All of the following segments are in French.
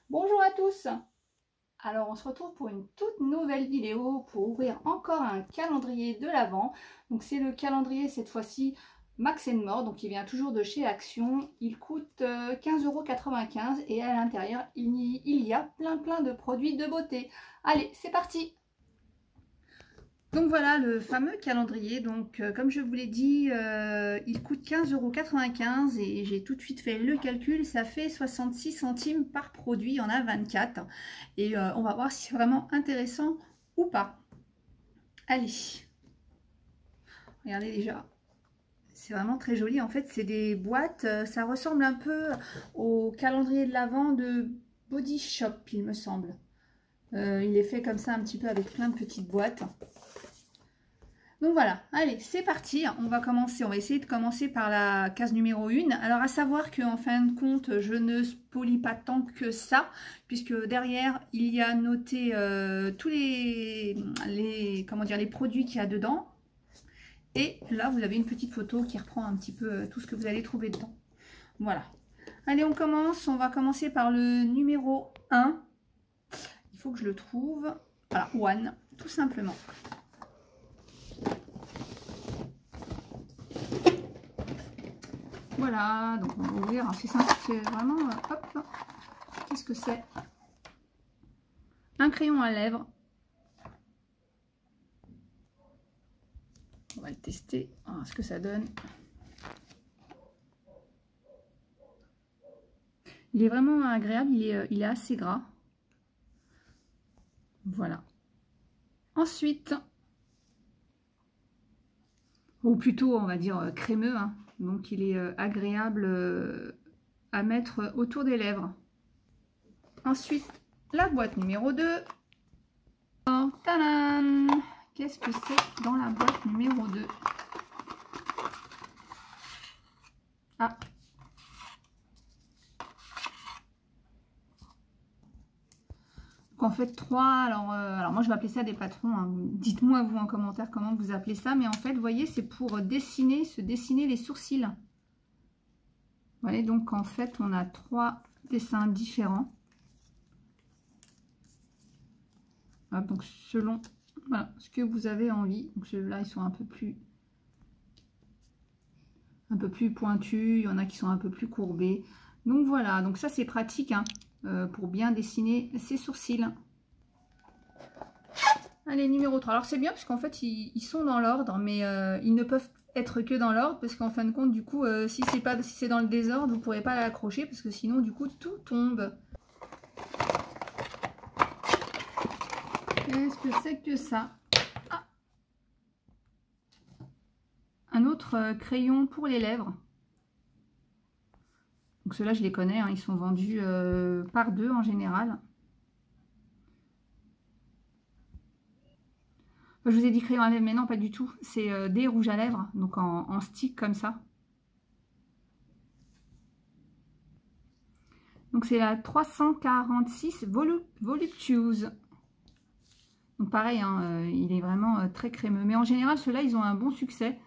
Bonjour à tous. Alors on se retrouve pour une toute nouvelle vidéo pour ouvrir encore un calendrier de l'Avent. Donc c'est le calendrier cette fois-ci Max & More, donc il vient toujours de chez Action. Il coûte 15,95 € et à l'intérieur il y a plein de produits de beauté. Allez, c'est parti. Donc voilà le fameux calendrier. Donc comme je vous l'ai dit, il coûte 15,95 € et j'ai tout de suite fait le calcul. Ça fait 66 centimes par produit. Il y en a 24 et on va voir si c'est vraiment intéressant ou pas. Allez, regardez déjà, c'est vraiment très joli. En fait, c'est des boîtes. Ça ressemble un peu au calendrier de l'Avent de Body Shop, il me semble. Il est fait comme ça un petit peu avec plein de petites boîtes. Donc voilà, allez, c'est parti, on va essayer de commencer par la case numéro 1. Alors à savoir qu'en fin de compte, je ne spoilie pas tant que ça, puisque derrière, il y a noté tous les produits qu'il y a dedans. Et là, vous avez une petite photo qui reprend un petit peu tout ce que vous allez trouver dedans. Voilà. Allez, on commence, on va commencer par le numéro 1. Il faut que je le trouve. Voilà, One, tout simplement. Voilà, donc on va ouvrir, c'est simple, c'est vraiment, hop, qu'est-ce que c'est? Un crayon à lèvres. On va le tester, voir ce que ça donne. Il est vraiment agréable, il est assez gras. Voilà. Ensuite, ou plutôt on va dire crémeux, hein. Donc il est agréable à mettre autour des lèvres. Ensuite, la boîte numéro 2. Oh, tadam! Qu'est-ce que c'est dans la boîte numéro 2? Ah! En fait 3, alors moi je vais appeler ça des patrons, hein. Dites-moi vous en commentaire comment vous appelez ça, mais en fait vous voyez c'est pour se dessiner les sourcils. Vous voyez, donc en fait on a 3 dessins différents. Voilà, donc selon ce que vous avez envie. Donc ceux-là ils sont un peu plus pointus, il y en a qui sont un peu plus courbés. Donc voilà, donc ça c'est pratique, hein, pour bien dessiner ses sourcils. Allez, numéro 3. Alors c'est bien parce qu'en fait ils sont dans l'ordre, mais ils ne peuvent être que dans l'ordre parce qu'en fin de compte du coup si c'est dans le désordre, vous ne pourrez pas l'accrocher parce que sinon du coup tout tombe. Qu'est-ce que c'est que ça? Ah, un autre crayon pour les lèvres. Donc ceux-là je les connais, hein, ils sont vendus par 2 en général. Je vous ai dit crayon à lèvres, mais non, pas du tout. C'est des rouges à lèvres, donc en stick comme ça. Donc c'est la 346 Voluptuous. Donc pareil, hein, il est vraiment très crémeux. Mais en général, ceux-là, ils ont un bon succès.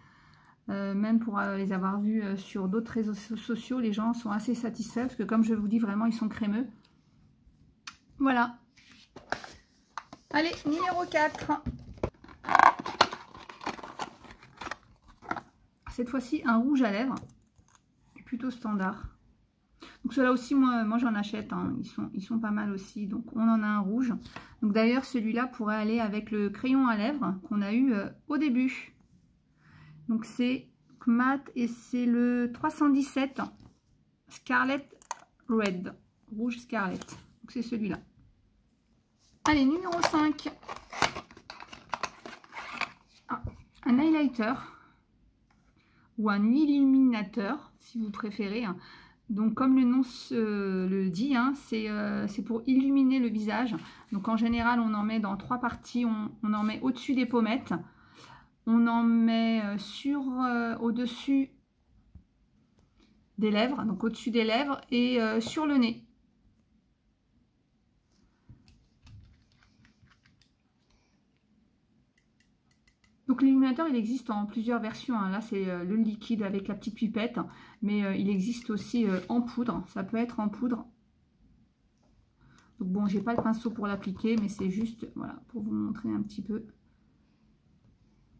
Même pour les avoir vus sur d'autres réseaux sociaux, les gens sont assez satisfaits. Parce que comme je vous dis, vraiment, ils sont crémeux. Voilà. Allez, numéro 4. Cette fois-ci, un rouge à lèvres. Plutôt standard. Donc ceux-là aussi, moi j'en achète, hein. Ils sont pas mal aussi. Donc on en a un rouge. Donc d'ailleurs celui-là pourrait aller avec le crayon à lèvres qu'on a eu au début. Donc c'est mat et c'est le 317 Scarlet Red. Rouge Scarlet. Donc c'est celui-là. Allez, numéro 5. Ah, un highlighter ou un illuminateur si vous préférez. Donc comme le nom le dit, hein, c'est pour illuminer le visage. Donc en général on en met dans 3 parties. On en met au-dessus des pommettes. On en met au-dessus des lèvres. Donc au-dessus des lèvres et sur le nez. Donc l'illuminateur il existe en plusieurs versions, hein. Là c'est le liquide avec la petite pipette, mais il existe aussi en poudre, ça peut être en poudre. Donc bon, j'ai pas le pinceau pour l'appliquer, mais c'est juste, voilà, pour vous montrer un petit peu.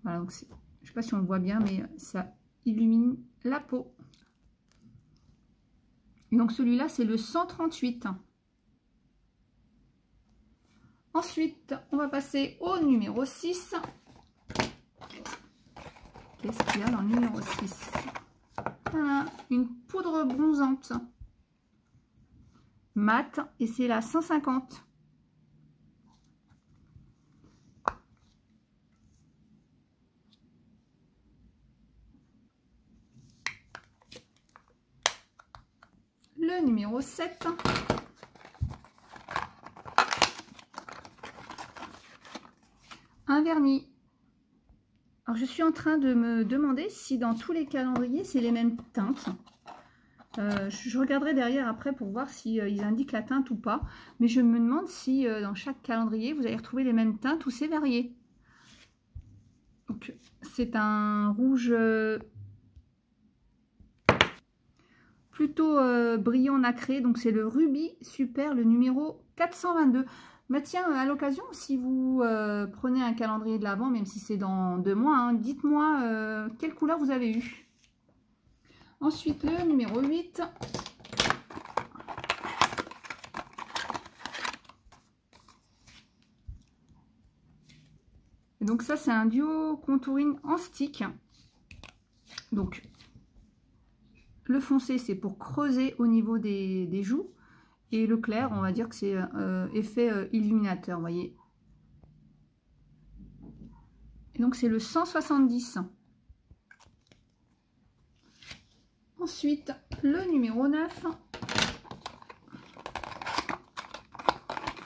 Voilà, donc je sais pas si on le voit bien, mais ça illumine la peau. Et donc celui-là, c'est le 138. Ensuite, on va passer au numéro 6. Qu'est-ce qu'il y a dans le numéro 6? Voilà, une poudre bronzante mat, et c'est la 150. Le numéro 7. Un vernis. Alors je suis en train de me demander si dans tous les calendriers c'est les mêmes teintes. Je regarderai derrière après pour voir si ils indiquent la teinte ou pas. Mais je me demande si dans chaque calendrier vous allez retrouver les mêmes teintes ou c'est varié. Donc c'est un rouge plutôt brillant nacré. Donc c'est le Rubis Super, le numéro 422. Bah tiens, à l'occasion, si vous prenez un calendrier de l'Avent, même si c'est dans 2 mois, hein, dites-moi quelle couleur vous avez eu. Ensuite, le numéro 8. Et donc ça, c'est un duo contouring en stick. Donc, le foncé, c'est pour creuser au niveau des joues. Et le clair, on va dire que c'est effet illuminateur, vous voyez. Et donc, c'est le 170. Ensuite, le numéro 9.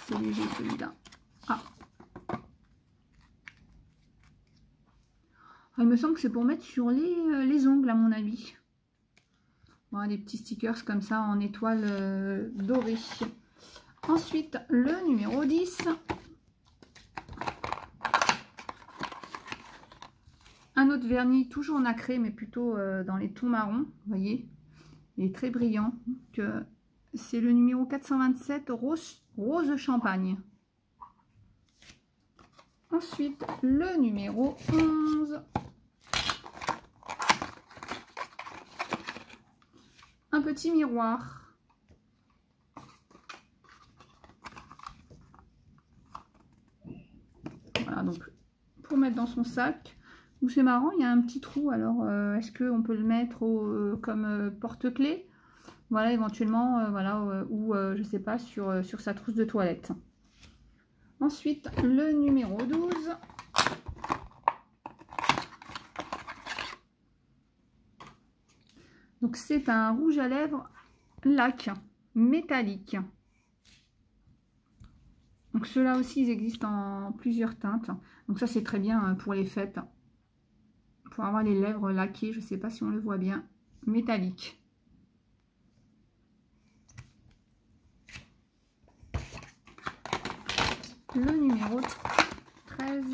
C'est léger celui-là. Ah. Il me semble que c'est pour mettre sur les ongles, à mon avis. Voilà, des petits stickers comme ça en étoile dorée. Ensuite, le numéro 10. Un autre vernis, toujours nacré, mais plutôt dans les tons marrons. Vous voyez, il est très brillant. C'est le numéro 427, rose champagne. Ensuite, le numéro 11. Un petit miroir. Voilà, donc pour mettre dans son sac. C'est marrant, il y a un petit trou. Alors, est-ce qu'on peut le mettre comme porte-clés? Voilà, éventuellement, voilà, ou je sais pas, sur sa trousse de toilette. Ensuite, le numéro 12. Donc, c'est un rouge à lèvres lac métallique. Donc, ceux-là aussi, ils existent en plusieurs teintes. Donc, ça, c'est très bien pour les fêtes. Pour avoir les lèvres laquées, je ne sais pas si on le voit bien, métallique. Le numéro 13,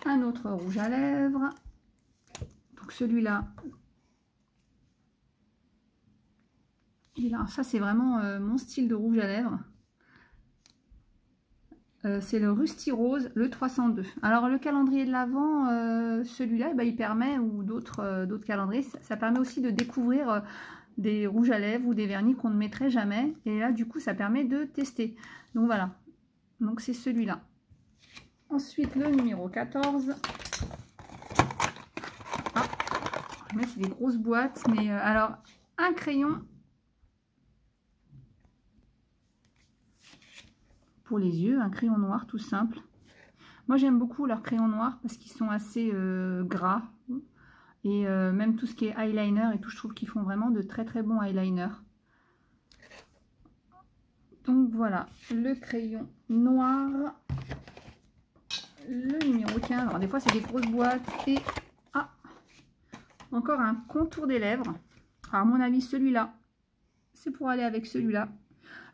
un autre rouge à lèvres. Donc celui-là, ça c'est vraiment mon style de rouge à lèvres. C'est le Rusty Rose, le 302. Alors le calendrier de l'Avent, celui-là, il permet, ou d'autres calendriers, ça permet aussi de découvrir des rouges à lèvres ou des vernis qu'on ne mettrait jamais. Et là, du coup, ça permet de tester. Donc voilà, donc c'est celui-là. Ensuite, le numéro 14. Ah, c'est des grosses boîtes, mais alors, un crayon pour les yeux, un crayon noir tout simple. Moi j'aime beaucoup leurs crayons noirs parce qu'ils sont assez gras, et même tout ce qui est eyeliner et tout, je trouve qu'ils font vraiment de très très bons eyeliners. Donc voilà, le crayon noir, le numéro 15. Alors des fois c'est des grosses boîtes, et encore un contour des lèvres. Alors à mon avis celui-là, c'est pour aller avec celui-là.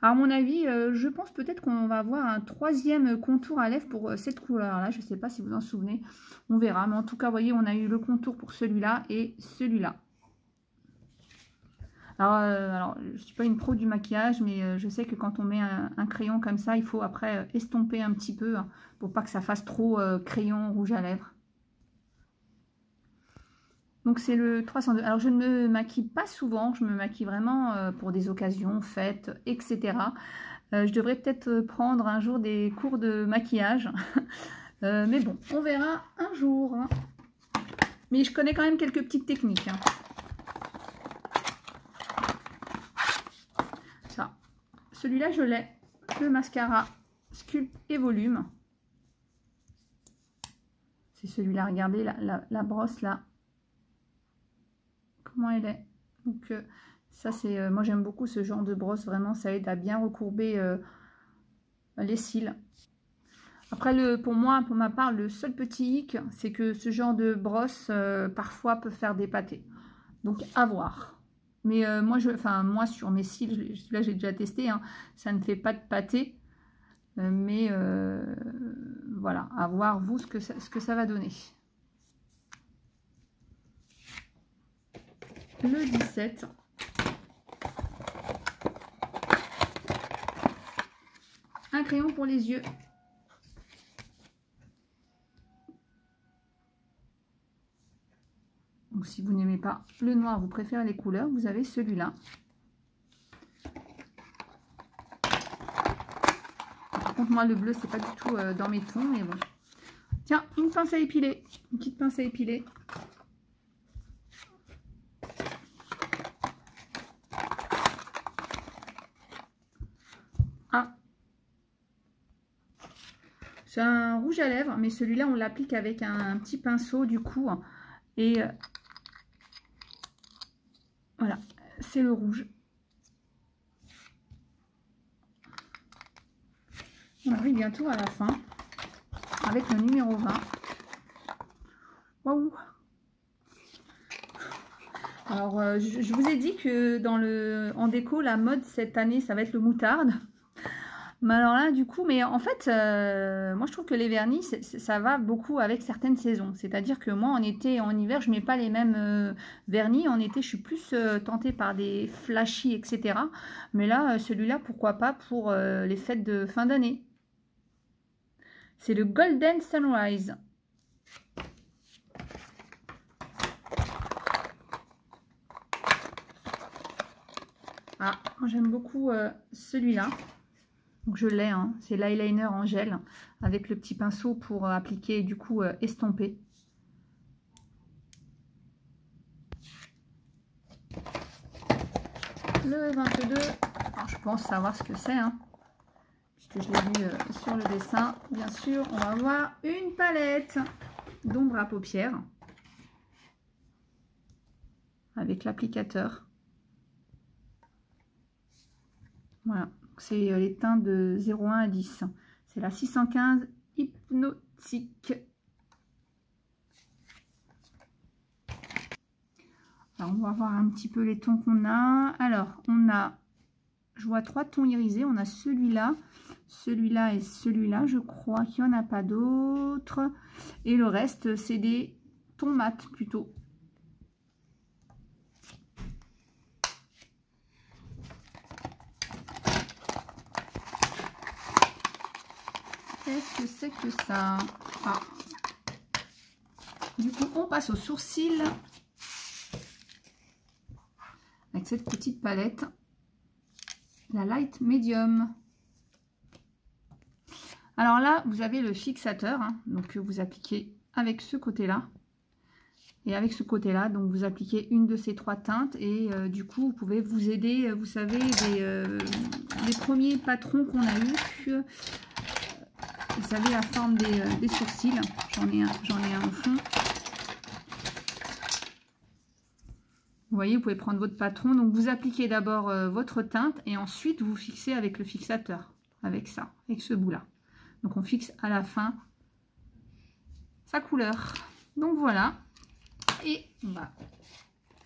Alors, à mon avis, je pense peut-être qu'on va avoir un 3e contour à lèvres pour cette couleur-là. Je ne sais pas si vous en souvenez. On verra. Mais en tout cas, vous voyez, on a eu le contour pour celui-là et celui-là. Alors je ne suis pas une pro du maquillage, mais je sais que quand on met un crayon comme ça, il faut après estomper un petit peu hein, pour pas que ça fasse trop crayon rouge à lèvres. Donc c'est le 302. Alors je ne me maquille pas souvent, je me maquille vraiment pour des occasions, fêtes, etc. Je devrais peut-être prendre un jour des cours de maquillage. Mais bon, on verra un jour. Hein. Mais je connais quand même quelques petites techniques. Hein. Ça. Celui-là, je l'ai. Le mascara Sculpt et Volume. C'est celui-là. Regardez la brosse là. Comment elle est. Donc ça c'est... moi j'aime beaucoup ce genre de brosse. Vraiment, ça aide à bien recourber les cils. Après, pour moi, pour ma part, le seul petit hic, c'est que ce genre de brosse, parfois, peut faire des pâtés. Donc, à voir. Mais moi, sur mes cils, là, j'ai déjà testé, hein, ça ne fait pas de pâté. Mais voilà, à voir, vous, ce que ça va donner. Le 17. Un crayon pour les yeux. Donc si vous n'aimez pas le noir, vous préférez les couleurs, vous avez celui-là. Par contre, moi, le bleu, c'est pas du tout dans mes tons, mais bon. Tiens, une pince à épiler. Une petite pince à épiler. Ah. C'est un rouge à lèvres, mais celui-là, on l'applique avec un petit pinceau, du coup. Et voilà, c'est le rouge. On arrive bientôt à la fin avec le numéro 20. Waouh! Alors, je vous ai dit que en déco, la mode cette année, ça va être le moutarde. Mais alors là, du coup, mais en fait, moi je trouve que les vernis, ça va beaucoup avec certaines saisons. C'est-à-dire que moi, en été et en hiver, je mets pas les mêmes vernis. En été, je suis plus tentée par des flashy, etc. Mais là, celui-là, pourquoi pas pour les fêtes de fin d'année. C'est le Golden Sunrise. Ah, moi j'aime beaucoup celui-là. Donc je l'ai, hein. C'est l'eyeliner en gel avec le petit pinceau pour appliquer, du coup estomper. Le 22, alors je pense savoir ce que c'est, hein, puisque je l'ai vu sur le dessin. Bien sûr, on va avoir une palette d'ombre à paupières avec l'applicateur. Voilà. C'est les teints de 0,1 à 10. C'est la 615 hypnotique. Alors, on va voir un petit peu les tons qu'on a. Alors, on a, je vois 3 tons irisés. On a celui-là et celui-là. Je crois qu'il n'y en a pas d'autres. Et le reste, c'est des tons mat plutôt. Qu'est-ce que c'est que ça? Ah. Du coup, on passe aux sourcils avec cette petite palette, la Light Medium. Alors là, vous avez le fixateur, hein, donc vous appliquez avec ce côté-là et avec ce côté-là. Donc vous appliquez une de ces 3 teintes et du coup, vous pouvez vous aider, vous savez, des premiers patrons qu'on a eu. Vous savez la forme des sourcils, j'en ai un au fond. Vous voyez, vous pouvez prendre votre patron. Donc vous appliquez d'abord votre teinte et ensuite vous fixez avec le fixateur, avec ça, avec ce bout là. Donc on fixe à la fin sa couleur. Donc voilà. Et on va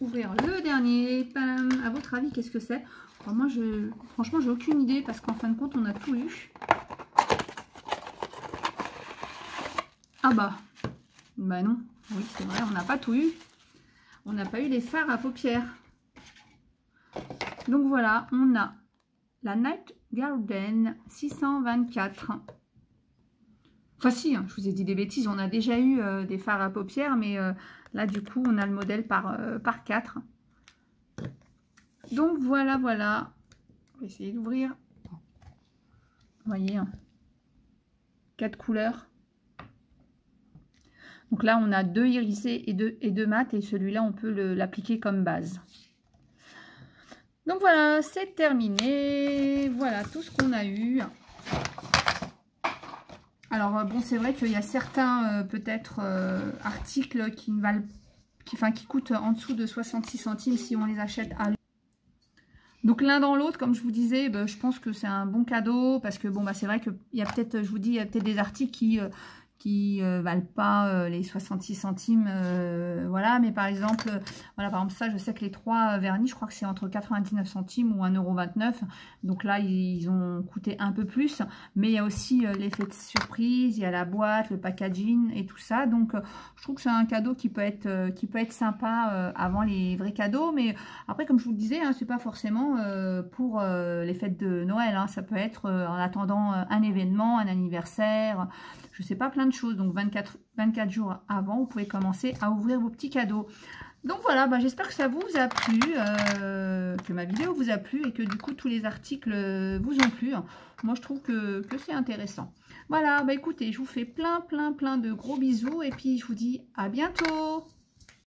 ouvrir le dernier. Pam. À votre avis, qu'est-ce que c'est? Moi, franchement, j'ai aucune idée parce qu'en fin de compte, on a tout eu. Ah bah non, oui c'est vrai, on n'a pas tout eu. On n'a pas eu les fards à paupières. Donc voilà, on a la Night Garden 624. Enfin si, hein, je vous ai dit des bêtises, on a déjà eu des fards à paupières, mais là du coup on a le modèle par 4. Donc voilà, voilà. On va essayer d'ouvrir. Vous voyez, hein, 4 couleurs. Donc là on a 2 irisés et 2 mat, et celui-là on peut l'appliquer comme base. Donc voilà, c'est terminé. Voilà tout ce qu'on a eu. Alors bon, c'est vrai qu'il y a certains peut-être articles qui ne valent, qui coûtent en dessous de 66 centimes si on les achète à l'euro. Donc l'un dans l'autre, comme je vous disais, je pense que c'est un bon cadeau parce que bon, c'est vrai qu'il y a peut-être, je vous dis, il y a peut-être des articles qui valent pas les 66 centimes, voilà, mais par exemple, voilà, par exemple ça, je sais que les 3 vernis, je crois que c'est entre 99 centimes ou 1,29 €, donc là ils ont coûté un peu plus, mais il y a aussi l'effet de surprise, il y a la boîte, le packaging et tout ça, donc je trouve que c'est un cadeau qui peut être sympa avant les vrais cadeaux, mais après comme je vous le disais, hein, c'est pas forcément pour les fêtes de Noël, hein, ça peut être en attendant un événement, un anniversaire, je sais pas, plein de choses. Donc 24 jours avant, vous pouvez commencer à ouvrir vos petits cadeaux. Donc voilà, j'espère que ça vous a plu, que ma vidéo vous a plu et que du coup tous les articles vous ont plu. Moi je trouve que c'est intéressant. Voilà, écoutez, je vous fais plein de gros bisous et puis je vous dis à bientôt.